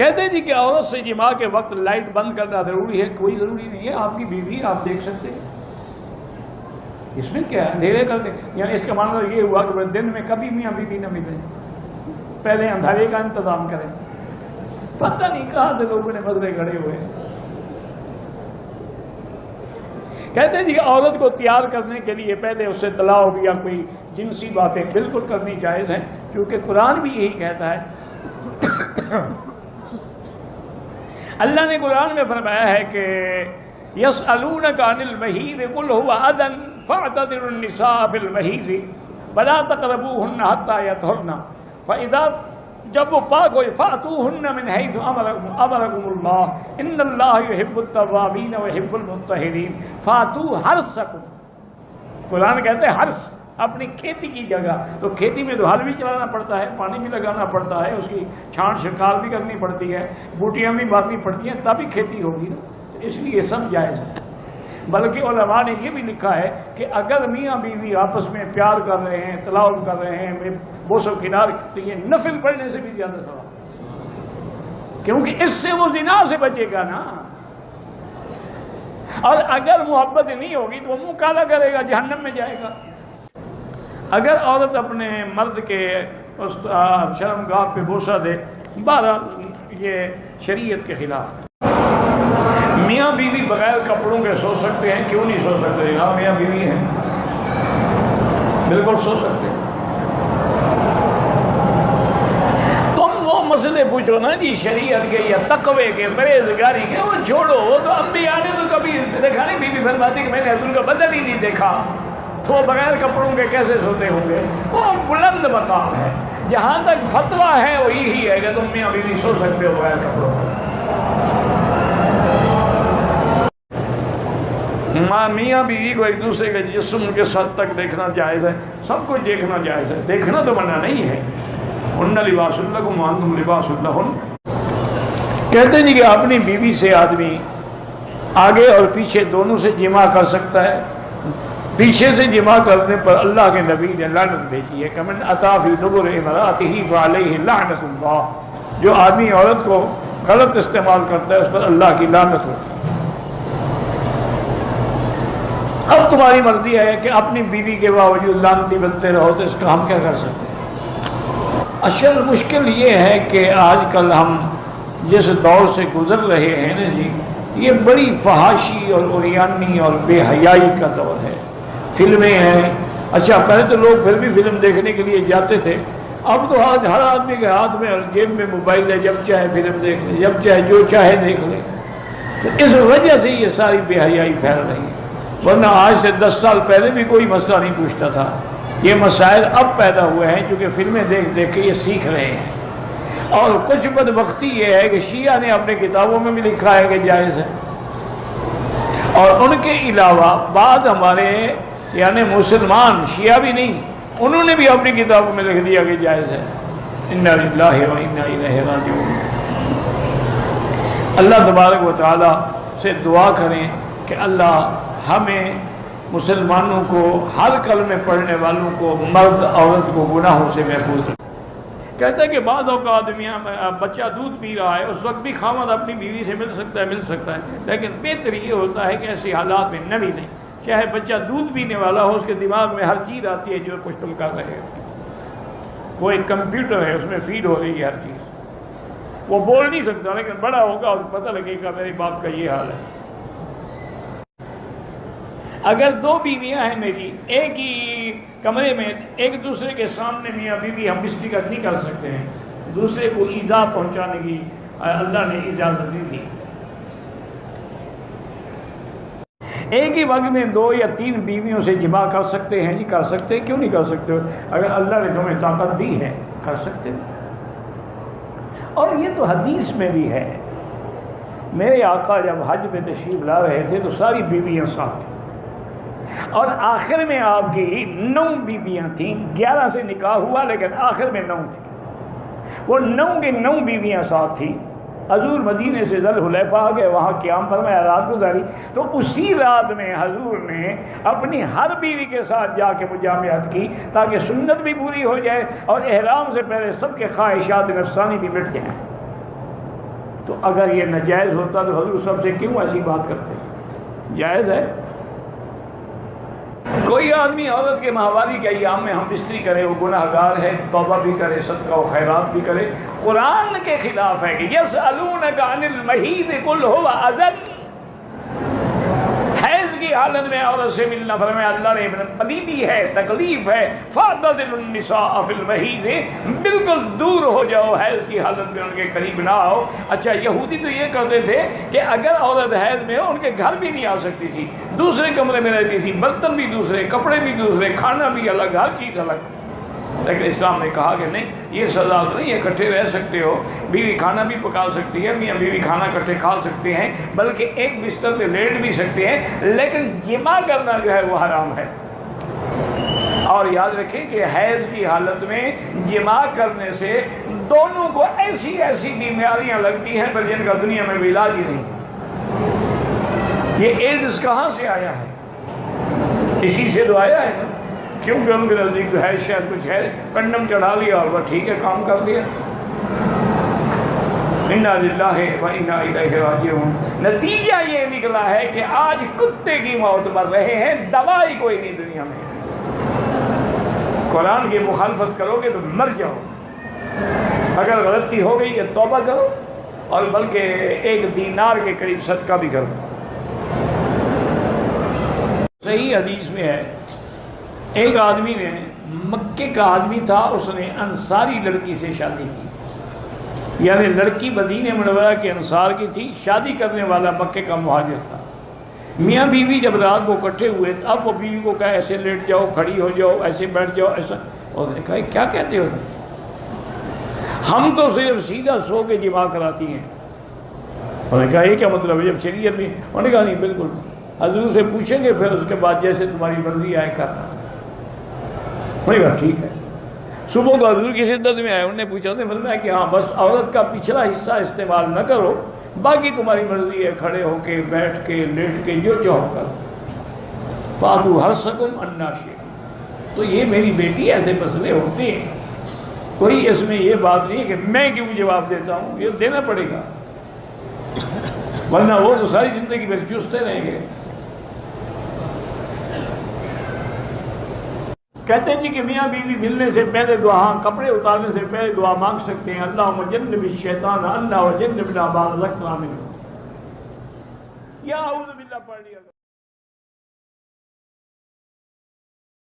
کہتے ہیں جی کہ عورت سے جماع کے وقت لائٹ بند کرنا ضروری ہے؟ کوئی ضروری نہیں ہے، آپ کی بیوی آپ دیکھ سکتے ہیں، اس میں کیا ہے، اندھیرے کر دیں۔ یعنی اس کا معنی یہ ہوا کہ دن میں کبھی میاں بیوی نہ ملیں، پہلے اندھیرے کا انتظام کریں۔ پتہ نہیں کہاں سے لوگوں نے مسئلے کھڑے ہوئے ہیں۔ کہتے ہیں جی عورت کو تیار کرنے کے لیے پہلے اس سے طلاق یا کوئی جنسی باتیں بالکل کرنی جائز ہیں، کیونکہ قرآن بھی یہی کہتا ہے۔ اللہ نے قرآن میں فرمایا ہے کہ یسألونک عن المحیض قل هو اذى فاعتزلوا النساء في المحیض ولا تقربوهن حتى يطهرن فاذا جب وہ پاک ہو فاتوہن من حیث امرکم اللہ ان اللہ یحب التوابین ویحب المطہرین فاتو حرثکم۔ قرآن کہتے ہیں حرث، اپنی کھیتی کی جگہ، تو کھیتی میں تو ہل بھی چلانا پڑتا ہے، پانی بھی لگانا پڑتا ہے، اس کی چھانٹ چھکال بھی کرنی پڑتی ہے، بوٹیاں بھی باندھنی پڑتی ہیں، تبھی کھیتی ہوگی نا، تو اس لیے سب جائز ہے۔ بلکہ علماء نے یہ بھی لکھا ہے کہ اگر میاں بیوی آپس میں پیار کر رہے ہیں، طلاق کر رہے ہیں، بوس و کنار، تو یہ نفل پڑھنے سے بھی زیادہ ثواب، کیونکہ اس سے وہ زنا سے بچے گا نا۔ اور اگر محبت نہیں ہوگی تو وہ منہ کالا کرے گا، جہنم میں جائے گا۔ اگر عورت اپنے مرد کے اس شرمگاہ پہ بوسہ دے، بہرحال یہ شریعت کے خلاف ہے۔ میاں بیوی بغیر کپڑوں کے سو سکتے ہیں؟ کیوں نہیں سو سکتے؟ ہاں میاں بیوی ہیں، بالکل سو سکتے ہیں۔ تم وہ مسئلے پوچھو نا جی شریعت کے یا تقوی کے، پرہیزگاری کے، وہ چھوڑو۔ وہ تو انبیاء نے تو کبھی دیکھا نہیں، بیوی فرماتی کہ میں نے حضور کا بدن ہی نہیں دیکھا، تو وہ بغیر کپڑوں کے کیسے سوتے ہوں گے؟ وہ بلند مقام ہے۔ جہاں تک فتویٰ ہے وہ یہی ہے کہ تم میاں بیوی سو سکتے ہو بغیر کپڑوں کے۔ میاں بیوی کو ایک دوسرے کے جسم کے سر تک دیکھنا جائز ہے، سب کچھ دیکھنا جائز ہے، دیکھنا تو منع نہیں ہے۔ ہن لباس لکم وانتم لباس لہن۔ کہتے ہیں کہ اپنی بیوی سے آدمی آگے اور پیچھے دونوں سے جماع کر سکتا ہے۔ پیچھے سے جماع کرنے پر اللہ کے نبی نے لعنت بھیجی ہے کہ من اتی فی دبر امرأتہ فعلیہ لعنت اللہ۔ جو آدمی عورت کو غلط استعمال کرتا ہے اس پر اللہ کی لعنت ہوتی ہے۔ اب تمہاری مرضی ہے کہ اپنی بیوی کے باوجود لعنتی بنتے رہو، تو اس کا ہم کیا کر سکتے ہیں؟ اصل مشکل یہ ہے کہ آج کل ہم جس دور سے گزر رہے ہیں نا جی، یہ بڑی فحاشی اور عریانی اور بے حیائی کا دور ہے۔ فلمیں ہیں، اچھا پہلے تو لوگ پھر بھی فلم دیکھنے کے لیے جاتے تھے، اب تو آج ہر آدمی کے ہاتھ میں اور جیب میں موبائل ہے، جب چاہے فلم دیکھ لے، جب چاہے جو چاہے دیکھ لے۔ تو اس وجہ سے یہ ساری بے حیائی پھیل رہی ہے، ورنہ آج سے 10 سال پہلے بھی کوئی مسئلہ نہیں پوچھتا تھا۔ یہ مسائل اب پیدا ہوئے ہیں کیونکہ فلمیں دیکھ دیکھ کے یہ سیکھ رہے ہیں۔ اور کچھ بدبختی یہ ہے کہ شیعہ نے اپنے کتابوں میں بھی لکھا ہے کہ جائز ہے، اور ان کے علاوہ بعد ہمارے یعنی مسلمان شیعہ بھی نہیں، انہوں نے بھی اپنی کتابوں میں لکھ دیا کہ جائز ہے۔ انا للہ و انا الیہ راجعون۔ اللہ تبارک و تعالیٰ سے دعا کریں کہ اللہ ہمیں مسلمانوں کو، ہر کلمے پڑھنے والوں کو، مرد عورت کو گناہوں سے محفوظ رکھیں۔ کہتا ہے کہ بعض اوقات بچہ دودھ پی رہا ہے، اس وقت بھی خاوند اپنی بیوی سے مل سکتا ہے، لیکن بہتر یہ ہوتا ہے کہ ایسی حالات میں نہ ملیں۔ چاہے بچہ دودھ پینے والا ہو، اس کے دماغ میں ہر چیز آتی ہے جو کچھ تم کر رہے ہو۔ وہ ایک کمپیوٹر ہے، اس میں فیڈ ہو رہی ہے ہر چیز۔ وہ بول نہیں سکتا، لیکن بڑا ہوگا اور پتہ لگے گا میرے باپ کا یہ حال ہے۔ اگر 2 بیویاں ہیں میری، ایک ہی کمرے میں، ایک دوسرے کے سامنے میاں بیوی ہم مسٹیکٹ نہیں کر سکتے ہیں، دوسرے کو ایذا پہنچانے کی اللہ نے اجازت نہیں دی۔ ایک ہی وقت میں 2 یا 3 بیویوں سے جماع کر سکتے ہیں؟ جی کر سکتے ہیں، کیوں نہیں کر سکتے؟ اگر اللہ نے تمہیں طاقت دی ہے کر سکتے ہیں۔ اور یہ تو حدیث میں بھی ہے، میرے آقا جب حج پہ تشریف لا رہے تھے تو ساری بیویاں ساتھ تھیں، اور آخر میں آپ کی 9 بیویاں تھیں، 11 سے نکاح ہوا لیکن آخر میں 9 تھیں۔ وہ 9 کی 9 بیویاں ساتھ تھیں۔ حضور مدینے سے ذوالحلیفہ آ گئے، وہاں قیام فرمایا، رات گزاری، تو اسی رات میں حضور نے اپنی ہر بیوی کے ساتھ جا کے مجامعت کی تاکہ سنت بھی پوری ہو جائے اور احرام سے پہلے سب کے خواہشات نفسانی بھی مٹ جائیں۔ تو اگر یہ ناجائز ہوتا تو حضور سب سے کیوں ایسی بات کرتے؟ جائز ہے۔ کوئی آدمی عورت کے ماہواری کے ایام میں ہم بستری کرے وہ گناہ گار ہے، توبہ بھی کرے، صدقہ و خیرات بھی کرے، قرآن کے خلاف ہے کہ یسألونک عن المحیض قل هو اذى، حیض کی حالت میں عورت سے ملنا فرمایا اللہ نے پلیدی ہے، تکلیف ہے، فاعتزلوا النساء فی المحیض، بالکل دور ہو جاؤ، حیض کی حالت میں ان کے قریب نہ آؤ۔ اچھا یہودی تو یہ کرتے تھے کہ اگر عورت حیض میں ہو ان کے گھر بھی نہیں آ سکتی تھی، دوسرے کمرے میں رہتی تھی، برتن بھی دوسرے، کپڑے بھی دوسرے، کھانا بھی الگ، ہر چیز الگ۔ لیکن اسلام نے کہا کہ نہیں، یہ سزا تو نہیں ہے، اکٹھے رہ سکتے ہو، بیوی کھانا بھی پکا سکتی ہے، میاں بیوی کھانا اکٹھے کھا سکتے ہیں، بلکہ ایک بستر پہ لیٹ بھی سکتے ہیں، لیکن جماع کرنا جو ہے وہ حرام ہے۔ اور یاد رکھیں کہ حیض کی حالت میں جماع کرنے سے دونوں کو ایسی ایسی بیماریاں لگتی ہیں پر جن کا دنیا میں علاج ہی نہیں۔ یہ ایڈز کہاں سے آیا ہے؟ اسی سے تو آیا ہے نا، کیونکہ ان کے نزدیک ہے شاید کچھ ہے، کنڈم چڑھا لیا اور وہ ٹھیک ہے، کام کر دیا۔ انا للہ و انا الیہ راجعون۔ نتیجہ یہ نکلا ہے کہ آج کتے کی موت مر رہے ہیں، دوائی کوئی نہیں دنیا میں۔ قرآن کی مخالفت کرو گے تو مر جاؤ، اگر غلطی ہو گئی کہ توبہ کرو، اور بلکہ 1 دینار کے قریب صدقہ بھی کرو۔ صحیح حدیث میں ہے ایک آدمی نے، مکے کا آدمی تھا، اس نے انصاری لڑکی سے شادی کی، یعنی لڑکی مدینہ منورہ کے انصار کی تھی، شادی کرنے والا مکے کا مہاجر تھا۔ میاں بیوی جب رات کو اکٹھے ہوئے، اب وہ بیوی کو کہا ایسے لیٹ جاؤ، کھڑی ہو جاؤ، ایسے بیٹھ جاؤ، ایسا۔ اس نے کہا کیا کہتے ہو تم؟ ہم تو صرف سیدھا سو کے جماع کراتی ہیں۔ انہوں نے کہا یہ کیا مطلب ہے؟ جب شریعت میں، انہوں نے کہا نہیں بالکل، حضور سے پوچھیں گے پھر اس کے بعد جیسے تمہاری مرضی آئے کرنا۔ انہوں نے کہا ٹھیک ہے۔ صبح کو حضور کی خدمت میں آئے، انہوں نے پوچھا، انہوں نے فرمایا کہ ہاں بس عورت کا پچھلا حصہ استعمال نہ کرو، باقی تمہاری مرضی ہے، کھڑے ہو کے، بیٹھ کے، لیٹ کے، جو چاہو کرو۔ فاتوا حرثکم انا شئتم۔ تو یہ میری بیٹی ایسے مسئلے ہوتے ہیں، کوئی اس میں یہ بات نہیں ہے کہ میں کیوں جواب دیتا ہوں، یہ دینا پڑے گا، ورنہ وہ تو ساری زندگی پھر چوستے رہیں گے۔ کہتے ہیں جی کہ میاں بیوی ملنے سے پہلے دعا، کپڑے اتارنے سے پہلے دعا مانگ سکتے ہیں، اللہم جنب الشیطان عنا وجنبنا ما رزقتنا منہ، یا اعوذ باللہ پڑھ لیا۔